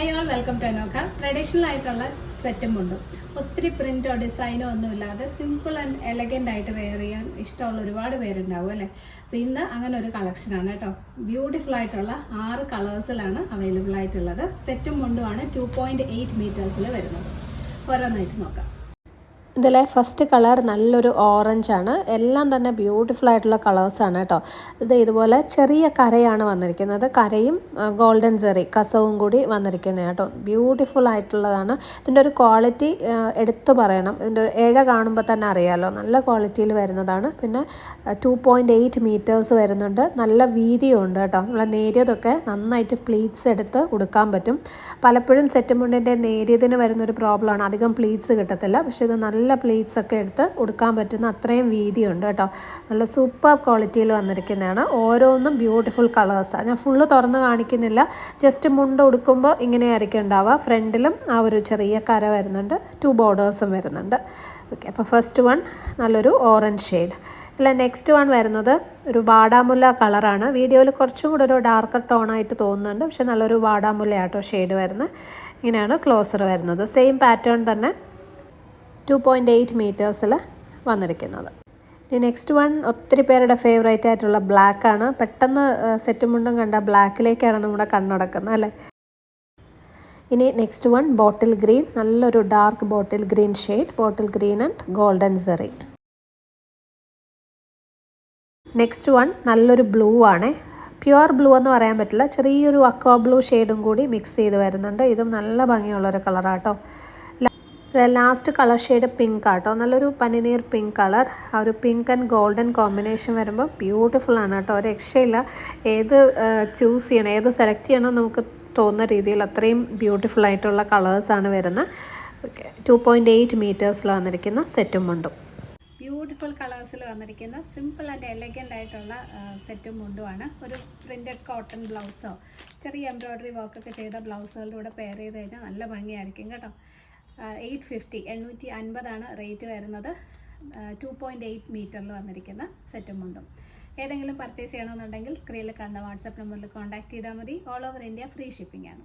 High all welcome to Anokha. Traditional ആയിട്ടുള്ള സെറ്റും ഉണ്ട്. ഒത്തിരി പ്രിന്റോ ഡിസൈനോ ഒന്നും ഇല്ലാതെ സിമ്പിൾ ആൻഡ് എലഗൻ്റ് ആയിട്ട് വെയർ ചെയ്യാൻ ഇഷ്ടമുള്ള ഒരുപാട് പേരുണ്ടാവും അല്ലേ. അപ്പോൾ ഇന്ന് അങ്ങനെ ഒരു കളക്ഷനാണ് കേട്ടോ. ബ്യൂട്ടിഫുൾ ആയിട്ടുള്ള 6 കളേഴ്സിലാണ് അവൈലബിൾ ആയിട്ടുള്ളത്. സെറ്റും മുണ്ടുമാണ് 2.8 മീറ്റേഴ്സിൽ വരുന്നത്. ഓരോന്നായിട്ട് നോക്കാം. ഇതിലെ ഫസ്റ്റ് കളർ നല്ലൊരു ഓറഞ്ചാണ്. എല്ലാം തന്നെ ബ്യൂട്ടിഫുൾ ആയിട്ടുള്ള കളേഴ്സാണ് കേട്ടോ. ഇതുപോലെ ചെറിയ കരയാണ് വന്നിരിക്കുന്നത്. കരയും ഗോൾഡൻ സെറി കസവും കൂടി വന്നിരിക്കുന്നത് കേട്ടോ. ബ്യൂട്ടിഫുൾ ആയിട്ടുള്ളതാണ്. ഇതിൻ്റെ ഒരു ക്വാളിറ്റി എടുത്തു പറയണം. ഇതിൻ്റെ ഇഴ കാണുമ്പോൾ തന്നെ അറിയാമല്ലോ, നല്ല ക്വാളിറ്റിയിൽ വരുന്നതാണ്. പിന്നെ 2.8 മീറ്റേഴ്സ് വരുന്നുണ്ട്. നല്ല വീതിയും ഉണ്ട് കേട്ടോ. നമ്മളെ നേരിയതൊക്കെ നന്നായിട്ട് പ്ലീറ്റ്സ് എടുത്ത് ഉടുക്കാൻ പറ്റും. പലപ്പോഴും സെറ്റ് മുണ്ടിൻ്റെ നേരിയതിന് വരുന്നൊരു പ്രോബ്ലമാണ്, അധികം പ്ലീറ്റ്സ് കിട്ടത്തില്ല. പക്ഷേ ഇത് നല്ല പ്ലീറ്റ്സ് ഒക്കെ എടുത്ത് ഉടുക്കാൻ പറ്റുന്ന അത്രയും വീതിയുണ്ട് കേട്ടോ. നല്ല സൂപ്പർ ക്വാളിറ്റിയിൽ വന്നിരിക്കുന്നതാണ്. ഓരോന്നും ബ്യൂട്ടിഫുൾ കളേഴ്സാണ്. ഞാൻ ഫുള്ള് തുറന്ന് കാണിക്കുന്നില്ല. ജസ്റ്റ് മുണ്ട് ഉടുക്കുമ്പോൾ ഇങ്ങനെയായിരിക്കും ഉണ്ടാവുക. ഫ്രണ്ടിലും ആ ഒരു ചെറിയ കര വരുന്നുണ്ട്. 2 ബോർഡേഴ്സും വരുന്നുണ്ട്. ഓക്കെ, അപ്പോൾ ഫസ്റ്റ് വൺ നല്ലൊരു ഓറഞ്ച് ഷെയ്ഡ്. അല്ല, നെക്സ്റ്റ് വൺ വരുന്നത് ഒരു വാടാമുല്ല കളറാണ്. വീഡിയോയിൽ കുറച്ചും കൂടെ ഒരു ഡാർക്കർ ടോണായിട്ട് തോന്നുന്നുണ്ട്. പക്ഷെ നല്ലൊരു വാടാമുല്ലയാട്ടോ ഷെയ്ഡ് വരുന്നത്. ഇങ്ങനെയാണ് ക്ലോസർ വരുന്നത്. സെയിം പാറ്റേൺ തന്നെ 2.8 മീറ്റേഴ്സിൽ വന്നിരിക്കുന്നത്. ഇനി നെക്സ്റ്റ് വൺ ഒത്തിരി പേരുടെ ഫേവറേറ്റ് ആയിട്ടുള്ള ബ്ലാക്കാണ്. പെട്ടെന്ന് സെറ്റ് മുണ്ടും കണ്ട ബ്ലാക്കിലേക്കാണ് നമ്മുടെ കണ്ണടക്കുന്നത് അല്ലേ. ഇനി നെക്സ്റ്റ് വൺ ബോട്ടിൽ ഗ്രീൻ, നല്ലൊരു dark bottle green shade. Bottle green and golden സെറി. നെക്സ്റ്റ് വൺ നല്ലൊരു ബ്ലൂ ആണ്. പ്യുവർ ബ്ലൂ എന്ന് പറയാൻ പറ്റില്ല, ചെറിയൊരു അക്വാ ബ്ലൂ ഷെയ്ഡും കൂടി മിക്സ് ചെയ്ത് വരുന്നുണ്ട്. ഇതും നല്ല ഭംഗിയുള്ളൊരു കളറാട്ടോ. ലാസ്റ്റ് കളർ ഷെയ്ഡ് പിങ്ക് ആട്ടോ. നല്ലൊരു പനിനീർ പിങ്ക് കളർ. ആ ഒരു പിങ്ക് ആൻഡ് ഗോൾഡൻ കോമ്പിനേഷൻ വരുമ്പോൾ ബ്യൂട്ടിഫുൾ ആണ് കേട്ടോ. ഒരു രക്ഷയില്ല. ഏത് ചൂസ് ചെയ്യണം, ഏത് സെലക്ട് ചെയ്യണം നമുക്ക് തോന്നുന്ന രീതിയിൽ അത്രയും ബ്യൂട്ടിഫുൾ ആയിട്ടുള്ള കളേഴ്സാണ് വരുന്നത്. ഓക്കെ, 2.8 മീറ്റേഴ്സിൽ വന്നിരിക്കുന്ന സെറ്റും മുണ്ടും. ബ്യൂട്ടിഫുൾ കളേഴ്സിൽ വന്നിരിക്കുന്ന സിമ്പിൾ ആൻഡ് എലഗൻ്റ് ആയിട്ടുള്ള സെറ്റും മുണ്ടുമാണ്. ഒരു പ്രിൻറ്റഡ് കോട്ടൺ ബ്ലൗസോ ചെറിയ എംബ്രോയ്ഡറി വർക്കൊക്കെ ചെയ്ത ബ്ലൗസുകളുടെ കൂടെ പെയർ ചെയ്ത് കഴിഞ്ഞാൽ നല്ല ഭംഗിയായിരിക്കും കേട്ടോ. 850 റേറ്റ് വരുന്നത്. 2.8 മീറ്ററിൽ വന്നിരിക്കുന്ന സെറ്റും മുണ്ടും. ഏതെങ്കിലും പർച്ചേസ് ചെയ്യണമെന്നുണ്ടെങ്കിൽ സ്ക്രീനിൽ കാണുന്ന വാട്സാപ്പ് നമ്പറിൽ കോൺടാക്ട് ചെയ്താൽ മതി. All over India free shipping ആണ്.